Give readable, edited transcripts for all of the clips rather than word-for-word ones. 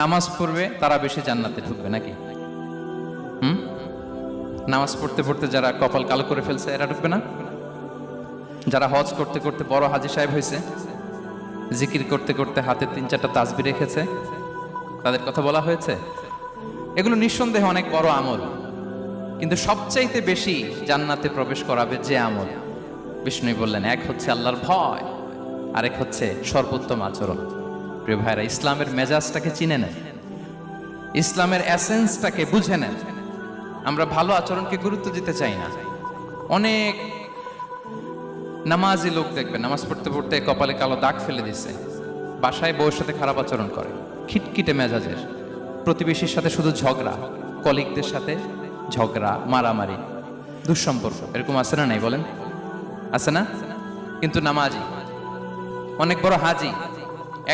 নামাজ পড়বে তারা বেশি জান্নাতে ঢুকবে নাকি? নামাজ পড়তে পড়তে যারা কপাল কালো করে ফেলছে এরা ঢুকবে না? যারা হজ করতে করতে বড় হাজী সাহেব হয়েছে, জিকির করতে করতে হাতে 3-4টা তাসবিহ রেখেছে, তাদের কথা বলা হয়েছে। এগুলো নিঃসন্দেহে অনেক বড় আমল, কিন্তু সবচাইতে বেশি জান্নাতে প্রবেশ করাবে যে আমল, বিষ্ণু বললেন, এক হচ্ছে আল্লাহর ভয়, আরেক হচ্ছে সর্বোত্তম আচরণ। প্রিয় ভাইরা, ইসলামের মেজাজটাকে চিনে নেন, ইসলামের এসেন্সটাকে বুঝে নেন। আমরা ভালো আচরণকে গুরুত্ব দিতে চাই না। অনেক নামাজি লোক দেখবেন নামাজ পড়তে পড়তে কপালে কালো দাগ ফেলে দিছে, বাসায় বউয়ের সাথে খারাপ আচরণ করে, খিটখিটে মেজাজের, প্রতিবেশীর সাথে শুধু ঝগড়া, কলিগদের সাথে ঝগড়া, মারামারি, দুঃসম্পর্ক, এরকম আছে না নাই বলেন? আছে না? কিন্তু নামাজি, অনেক বড় হাজি,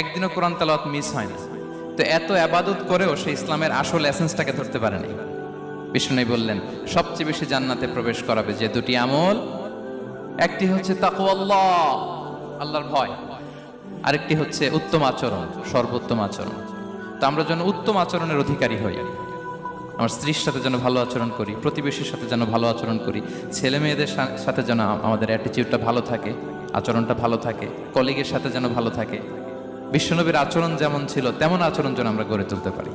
একদিনও কোরআন তেলাওয়াত মিস হয় না। তো এত আবাদত করেও সে ইসলামের আসল এসেন্সটাকে ধরতে পারেনি। বিষ্ণু বললেন, সবচেয়ে বেশি জান্নাতে প্রবেশ করাবে যে দুটি আমল, একটি হচ্ছে তাকওয়াল্লাহ, আল্লাহর ভয়, আরেকটি হচ্ছে উত্তম আচরণ, সর্বোত্তম আচরণ। তো আমরা যেন উত্তম আচরণের অধিকারী হই। আমার স্ত্রীর সাথে যেন ভালো আচরণ করি, প্রতিবেশীর সাথে যেন ভালো আচরণ করি, ছেলে মেয়েদের সাথে যেন আমাদের অ্যাটিটিউডটা ভালো থাকে, আচরণটা ভালো থাকে, কলিগের সাথে যেন ভালো থাকে। বিশ্বনবীর আচরণ যেমন ছিল তেমন আচরণ যেন আমরা গড়ে তুলতে পারি।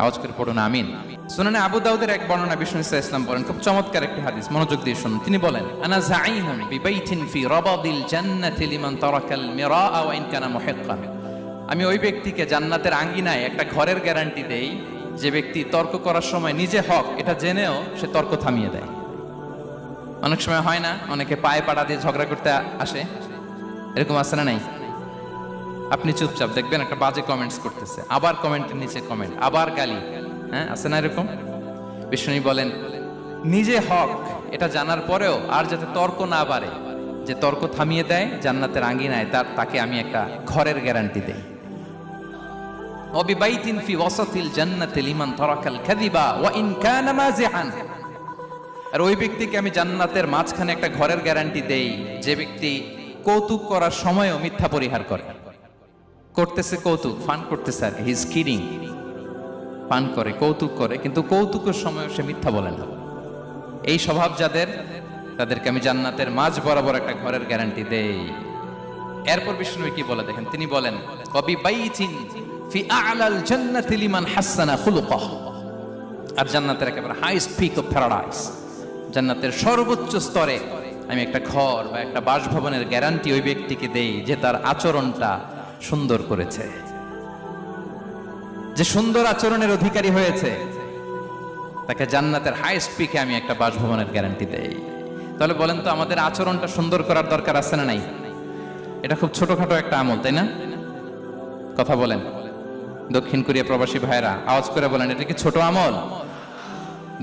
আওয়াজ করে পড়ুন আমিন। সুনানে আবু দাউদের এক বর্ণনা, বিষ্ণু ইসলাম বলেন, খুব চমৎকার একটি হাদিস, মনোযোগ দিয়ে শুনুন। তিনি বলেন, আনা যাঈমুন বিবাইতিন ফি রাবাদিল জান্নাতি লিমান তারাকাল মিরাআ ওয়া ইন কানা মুহিক্কান। আমি ওই ব্যক্তিকে জান্নাতের আঙ্গিনায় একটা ঘরের গ্যারান্টি দেই যে ব্যক্তি তর্ক করার সময় নিজে হক এটা জেনেও সে তর্ক থামিয়ে দেয়। অনেক সময় হয় না, অনেকে পায়ে পাড়া দিয়ে ঝগড়া করতে আসে, এরকম আছে না নাই? আপনি চুপচাপ দেখবেন একটা বাজে কমেন্টস করতেছে, আবার কমেন্টের নিচে কমেন্ট, আবার গালি, হ্যাঁ আছে না এরকম? বিষ্ণু বলেন, নিজে হক এটা জানার পরেও আর যাতে তর্ক না বাড়ে, যে তর্ক থামিয়ে দেয় জান্নাতের আঙ্গিনায়, তাকে আমি একটা ঘরের গ্যারান্টি দেই। ওয়াবিবাইতিন ফি ওয়াসাতিল জান্নাতি লিমান তারাকাল কাযিবা ওয়া ইন কানা মাযিহান। আর ওই ব্যক্তিকে আমি জান্নাতের মাঝখানে একটা ঘরের গ্যারান্টি দেই যে ব্যক্তি কৌতুক করার সময়ও মিথ্যা পরিহার করে। করতেছে কৌতুক, ফান করতেছে আর কি, হি ইজ কিডিং, ফান করে, কৌতুক করে, কিন্তু কৌতুকের সময়ও সে মিথ্যা বলে না। এই স্বভাব যাদের, তাদেরকে আমি জান্নাতের মাঝ বরাবর একটা ঘরের গ্যারান্টি দেই। এরপর বিষ্ণু কি বলে দেখেন, তিনি বলেন, ওয়াবিবাইতিন ফি আ'লাল জান্নাতি লিমান হাসানা খুলুকাহ। আর জান্নাতের একেবারে হাইস্ট পিক অফ প্যারাডাইস, জান্নাতের সর্বোচ্চ স্তরে আমি একটা ঘর বা একটা বাসভবনের গ্যারান্টি ওই ব্যক্তিকে দেই যে তার আচরণটা সুন্দর করেছে, যে সুন্দর আচরণের অধিকারী হয়েছে, তাকে জান্নাতের হাইস্ট পিকে আমি একটা বাসভবনের গ্যারান্টি দেই। তাহলে বলেন তো, আমাদের আচরণটা সুন্দর করার দরকার আছে না নাই? এটা খুব ছোটখাটো একটা আমল, তাই না? কথা বলেন, দক্ষিণ কোরিয়া প্রবাসী ভাইরা আওয়াজ করে বলেন, এটা কি ছোট আমল?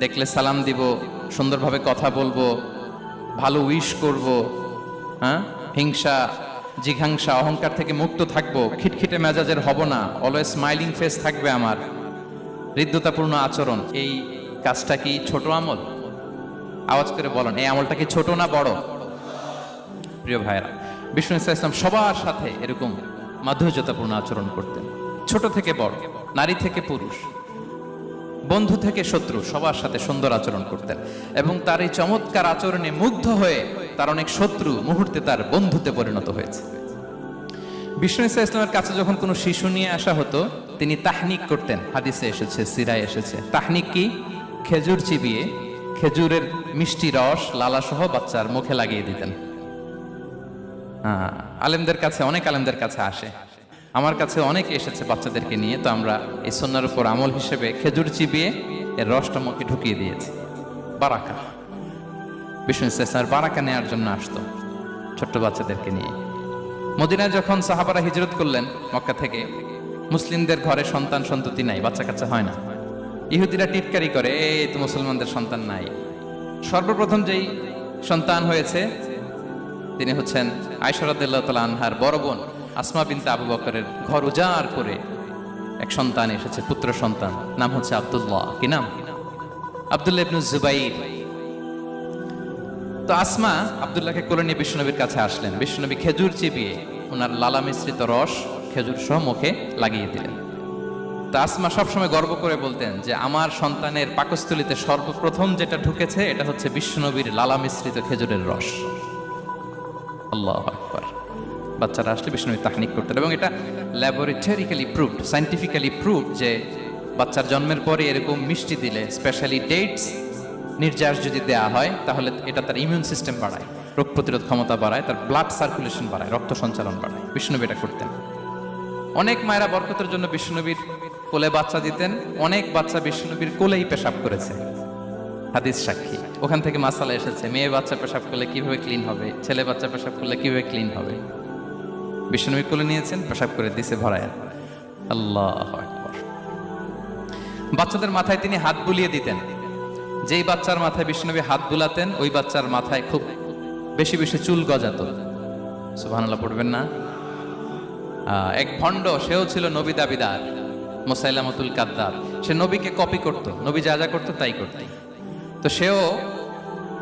দেখলে সালাম দিব, সুন্দরভাবে কথা বলবো, ভালো উইশ করব, হ্যাঁ, হিংসা জিঘাংসা অহংকার থেকে মুক্ত থাকবো, খিটখিটে মেজাজের হব না, অলওয়েজ স্মাইলিং ফেস থাকবে আমার, হৃদ্যতাপূর্ণ আচরণ। এই কাজটা কি ছোট আমল? আওয়াজ করে বলেন, এই আমলটা কি ছোট না বড়? প্রিয় ভাইরা, বিষ্ণু ইসলাম সবার সাথে এরকম মাধুর্যতাপূর্ণ আচরণ করতেন, ছোট থেকে বড়, নারী থেকে পুরুষ, বন্ধু থেকে শত্রু, সবার সাথে সুন্দর আচরণ করতেন। এবং তার এই চমৎকার আচরণে মুগ্ধ হয়ে তার অনেক শত্রু মুহূর্তে তার বন্ধুতে পরিণত হয়েছে। বিষ্ণু ইসলামের কাছে যখন কোনো শিশু নিয়ে আসা হতো, তিনি তাহনিক করতেন, হাদিসে এসেছে, সিরায় এসেছে। তাহনিক কি? খেজুর চিবিয়ে খেজুরের মিষ্টি রস লালাসহ বাচ্চার মুখে লাগিয়ে দিতেন। আলেমদের কাছে, অনেক আলেমদের কাছে আসে, আমার কাছে অনেকে এসেছে বাচ্চাদেরকে নিয়ে, তো আমরা এই সুন্নাহর উপর আমল হিসেবে খেজুর চিবিয়ে এর রসটা মুখে ঢুকিয়ে দিয়েছি। বারাকা, বিষ্ণু ইসলামের বারাকা নেওয়ার জন্য আসতো ছোট্ট বাচ্চাদেরকে নিয়ে। মদিনায় যখন সাহাবারা হিজরত করলেন মক্কা থেকে, মুসলিমদের ঘরে সন্তান সন্ততি নাই, বাচ্চা কাচ্চা হয় না। ইহুদিরা টিটকারি করে, এই তো মুসলমানদের সন্তান নাই। সর্বপ্রথম যেই সন্তান হয়েছে তিনি হচ্ছেন আয়েশা রাদিয়াল্লাহু তাআলা আনহার বড় বোন আসমা বিনতে আবু বকরের ঘর উজাড় করে এক সন্তান এসেছে, পুত্র সন্তান, নাম হচ্ছে আব্দুল্লাহ। কি নাম? আব্দুল্লাহ ইবনে জুবাইর। তো আসমা আব্দুল্লাহকে কোলে নিয়ে বিশ্বনবীর কাছে আসলেন। বিশ্বনবী খেজুর চিবিয়ে ওনার লালা মিশ্রিত রস খেজুর সহ মুখে লাগিয়ে দিলেন। তো আসমা সবসময় গর্ব করে বলতেন যে আমার সন্তানের পাকস্থলীতে সর্বপ্রথম যেটা ঢুকেছে এটা হচ্ছে বিশ্বনবীর লালা মিশ্রিত খেজুরের রস। আল্লাহু আকবার। বাচ্চারা আসলে বিশ্বনবী তাহনিক করতেন এবং এটা ল্যাবরেটরিক্যালি প্রুভড, সায়েন্টিফিক্যালি প্রুভড যে বাচ্চার জন্মের পরে এরকম মিষ্টি দিলে, স্পেশালি ডেটস নির্যাস যদি দেয়া হয়, তাহলে এটা তার ইমিউন সিস্টেম বাড়ায়, রোগ প্রতিরোধ ক্ষমতা বাড়ায়, তার ব্লাড সার্কুলেশন বাড়ায়, রক্ত সঞ্চালন বাড়ায়। বিশ্বনবী এটা করতেন। অনেক মায়েরা বরকতের জন্য বিশ্বনবীর কোলে বাচ্চা দিতেন। অনেক বাচ্চা বিশ্বনবীর কোলেই পেশাব করেছে, হাদিস সাক্ষী। ওখান থেকে মাসালা এসেছে, মেয়ে বাচ্চা পেশাব করলে কিভাবে ক্লিন হবে, ছেলে বাচ্চা পেশাব করলে কিভাবে ক্লিন হবে। বিশ্বনবী কোলে নিয়েছেন, পেশাব করে দিছে ভরায়। আল্লাহু আকবার। বাচ্চাদের মাথায় তিনি হাত বুলিয়ে দিতেন। যেই বাচ্চার মাথায় বিশ্বনবী হাত বুলাতেন, ওই বাচ্চার মাথায় খুব বেশি বেশি চুল গজাতো। সুবহানাল্লাহ পড়বেন না? এক ভণ্ড, সেও ছিল নবী দাবিদার, মুসাইলামাতুল কাদ্দাব। সে নবীকে কপি করত, নবী যা যা করতো তাই করত। তো সেও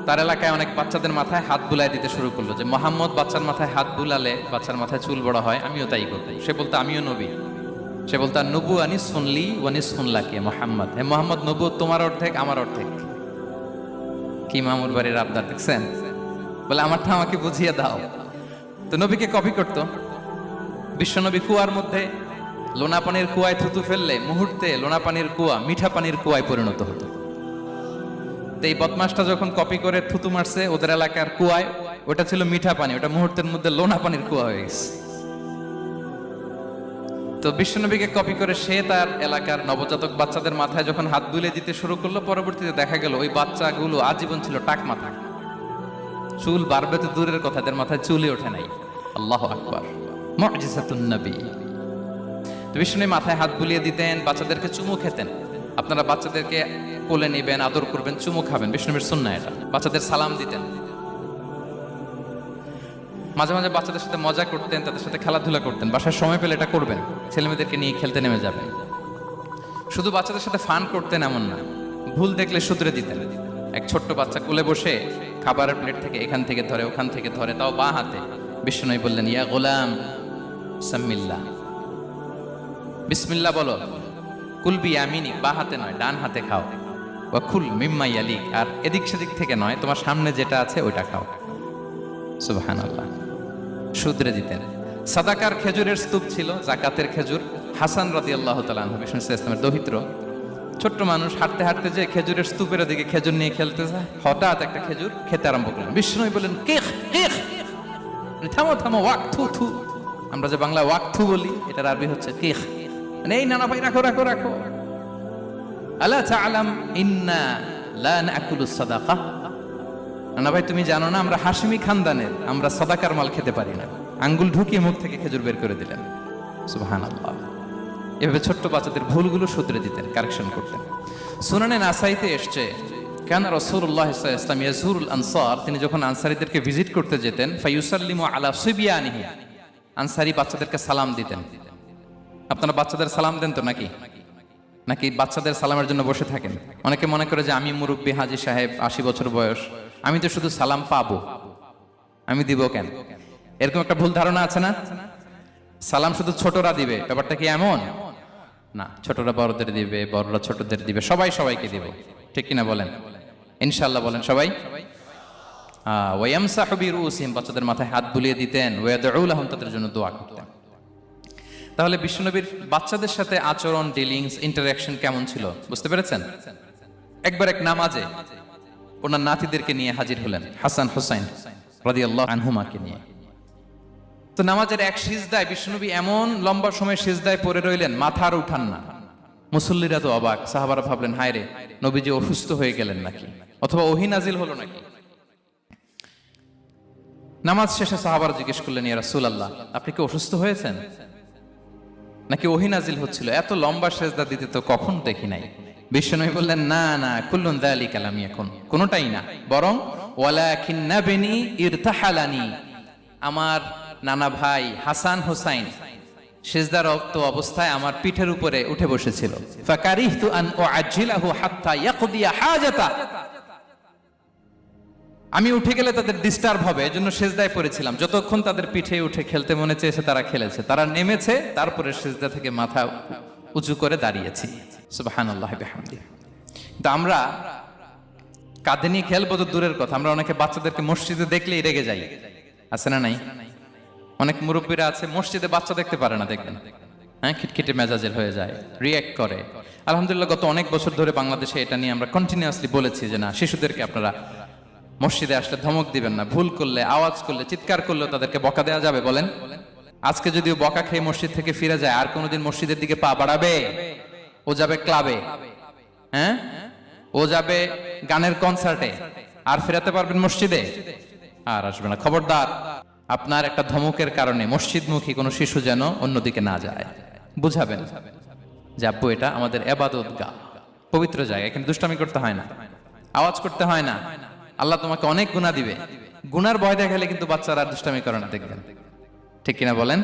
তার এলাকায় অনেক বাচ্চাদের মাথায় হাত বুলাই দিতে শুরু করলো, যে মোহাম্মদ বাচ্চার মাথায় হাত বুলালে বাচ্চার মাথায় চুল বড় হয়, আমিও তাই করব। সে বলতো আমিও নবী। সে বলতো নবু আনিস শুনলি ওয়ানিস শুনলাকে মোহাম্মদ, হে মোহাম্মদ, নবু তোমার অর্ধেক আমার অর্ধেক। কি মামুর বাড়ির আবদার দেখছেন? বলে আমারটা আমাকে বুঝিয়ে দাও। তো নবীকে কপি করতো। বিশ্বনবী কুয়ার মধ্যে লোনা পানির কুয়ায় থুতু ফেললে মুহূর্তে লোনা পানির কুয়া মিঠা পানির কুয়ায় পরিণত হতো। তো এই বদমাসটা যখন কপি করে থুতু মারছে ওদের এলাকার কুয়ায়, ওটা ছিল মিঠা পানি, ওটা মুহূর্তের মধ্যে লোনা পানির কুয়া হয়ে গেছে। তো বিশ্বনবীকে কপি করে সে তার এলাকার নবজাতক বাচ্চাদের মাথায় যখন হাত বুলে দিতে শুরু করলো, পরবর্তীতে দেখা গেল ওই বাচ্চাগুলো আজীবন ছিল টাক মাথা। চুল বাড়বে তো দূরের কথা, এদের মাথায় চুলই ওঠে নাই। আল্লাহু আকবার। মুজিজাতুন নবী। তো বিশ্বনবী মাথায় হাত বুলিয়ে দিতেন, বাচ্চাদেরকে চুমু খেতেন। আপনারা বাচ্চাদেরকে কোলে নেবেন, আদর করবেন, চুমু খাবেন, বিশ্বনবীর সুন্নাহ এটা। বাচ্চাদের সালাম দিতেন। মাঝে মাঝে বাচ্চাদের সাথে মজা করতেন, তাদের সাথে খেলাধুলা করতেন। বাসায় সময় পেলে এটা করবেন, ছেলেমেয়েদেরকে নিয়ে খেলতে নেমে যাবেন। শুধু বাচ্চাদের সাথে ফান করতেন এমন না, ভুল দেখলে শুধরে দিতেন। এক ছোট্ট বাচ্চা কোলে বসে খাবারের প্লেট থেকে এখান থেকে ধরে ওখান থেকে ধরে, তাও বাঁ হাতে। বিশ্বনবী বললেন, ইয়া গোলাম সাম্মিল্লাহ, বিসমিল্লাহ বলো। কুলবি আমিনি, বাঁ হাতে নয় ডান হাতে খাও। ওয়া কুল মিম্মা ইয়ালিক, আর এদিক সেদিক থেকে নয়, তোমার সামনে যেটা আছে ওইটা খাও। সুবহানাল্লাহ। শুধরে দিতেন। সাদাকার খেজুরের স্তূপ ছিল, জাকাতের খেজুর। হাসান রাদিয়াল্লাহু তাআলা আনহু, বিষ্ণু ইসলামের দৌহিত্র, ছোট্ট মানুষ, হাঁটতে হাঁটতে যে খেজুরের স্তূপের দিকে খেজুর নিয়ে খেলতে যায়, হঠাৎ একটা খেজুর খেতে আরম্ভ করলেন। বিষ্ণু বলেন, কেখ কেখ, থামো থামো, ওয়াক থু থু। আমরা যে বাংলা ওয়াক থু বলি, এটার আরবি হচ্ছে কেখ। মানে এই নানা ভাই রাখো রাখো রাখো। আলা তাআলাম ইন্না লা নাকুলুস সাদাকা, নানা ভাই তুমি জানো না আমরা হাশিমি খানদানের, আমরা সাদাকার মাল খেতে পারি না। আঙ্গুল ঢুকিয়ে মুখ থেকে খেজুর বের করে দিলেন। সুবহানাল্লাহ। এভাবে ছোট্ট বাচ্চাদের ভুলগুলো শুধরে দিতেন, কারেকশন করতেন। সুনানে নাসাইতে এসছে, কানা রাসূলুল্লাহ সাল্লাল্লাহু আলাইহি ওয়াসাল্লাম ইয়াজুরুল আনসার, তিনি যখন আনসারীদেরকে ভিজিট করতে যেতেন, ফায়ুসাল্লিমু আলা সিবিয়ানিহি, আনসারী বাচ্চাদেরকে সালাম দিতেন। আপনারা বাচ্চাদের সালাম দেন তো নাকি? নাকি বাচ্চাদের সালামের জন্য বসে থাকেন? অনেকে মনে করে যে আমি মুরব্বী হাজী সাহেব, 80 বছর বয়স, আমি তো শুধু সালাম পাবো, আমি দিব কেন? এরকম একটা ভুল ধারণা আছে না? সালাম শুধু ছোটরা দিবে, ব্যাপারটা কি এমন না? ছোটরা বড়দের দিবে, বড়রা ছোটদের দিবে, সবাই সবাইকে দিবে, ঠিক কিনা বলেন? ইনশাআল্লাহ বলেন সবাই। ওয়ায়ামসাহু বিরুসিহিম, বাচ্চাদের মাথায় হাত বুলিয়ে দিতেন। ওয়ায়াদউ লাহুম, তাদের জন্য দোয়া করতেন। তাহলে বিশ্বনবীর বাচ্চাদের সাথে আচরণ, ডিলিংস, ইন্টারঅ্যাকশন কেমন ছিল বুঝতে পেরেছেন? একবার এক নামাজে ওনার নাতিদেরকে নিয়ে হাজির হলেন, হাসান হুসাইন রাদিয়াল্লাহু আনহুমাকে নিয়ে। তো নামাজের এক সিজদায় বিশ্বনবী এমন লম্বা সময় সিজদায় পড়ে রইলেন, মাথা আর উঠান না। মুসল্লিরা তো অবাক, সাহাবারা ভাবলেন হায় রে, নবীজি অসুস্থ হয়ে গেলেন নাকি, অথবা ওহী নাজিল হলো নাকি। নামাজ শেষে সাহাবারা জিজ্ঞেস করলেন, ইয়া রাসূলুল্লাহ, আপনি কি অসুস্থ হয়েছেন নাকি ওহী নাজিল হচ্ছিল? এত লম্বা সিজদা দিতে তো কখন দেখি নাই। বিশ্বনবী বললেন, না না, কুল্লুন যালিকা লাম ইয়াকুন, কোনটাই না, বরং ওয়ালাকিন্না বিনি ইরতাহালানি, আমার নানা ভাই হাসান হুসাইন সিজদারত অবস্থায় আমার পিঠের উপরে উঠে বসেছিল। ফাকারিহতু আন উআজ্জিলাহু হাত্তা ইয়াকদিয়া হাজাতা, আমি উঠে গেলে তাদের ডিস্টার্ব হবে, এজন্য সিজদায় পড়েছিলাম। যতক্ষণ তাদের পিঠে উঠে খেলতে মনে চেয়েছে তারা খেলেছে, তারা নেমেছে, তারপরে সিজদা থেকে মাথা উঁচু করে দাঁড়িয়েছি। সুবহানাল্লাহ বিহামদিহি। কিন্তু আমরা কাঁধে নিয়ে খেলবো তো দূরের কথা, আমরা অনেকে বাচ্চাদেরকে মসজিদে দেখলেই রেগে যাই, আছে না নাই? অনেক মুরব্বীরা আছে মসজিদে বাচ্চা দেখতে পারে না, দেখবেন হ্যাঁ, খিটখিটে মেজাজের হয়ে যায়, রিয়্যাক্ট করে। আলহামদুলিল্লাহ গত অনেক বছর ধরে বাংলাদেশে এটা নিয়ে আমরা কন্টিনিউয়াসলি বলেছি যে না, শিশুদেরকে আপনারা মসজিদে আসলে ধমক দিবেন না, ভুল করলে, আওয়াজ করলে, চিৎকার করলেও তাদেরকে বকা দেওয়া যাবে? বলেন। আজকে যদিও বকা খেয়ে মসজিদ থেকে ফিরে যায়, আর কোনোদিন মসজিদের দিকে পা বাড়াবে? ও যাবে ক্লাবে, হ্যাঁ, ও যাবে গানের কনসার্টে, আর ফেরাতে পারবেন মসজিদে? আর আসবে না। খবরদার, আপনার একটা ধমকের কারণে মসজিদমুখী কোনো শিশু যেন অন্যদিকে না যায়। বুঝাবেন যে আব্বু এটা আমাদের ইবাদত গাহ, পবিত্র জায়গা, এখানে দুষ্টামি করতে হয় না, আওয়াজ করতে হয় না, আল্লাহ তোমাকে অনেক গুনাহ দিবে। গুনার ভয় দেখালে কিন্তু বাচ্চারা আর দুষ্টামি করে না, দেখবেন। ঠিক কিনা বলেন?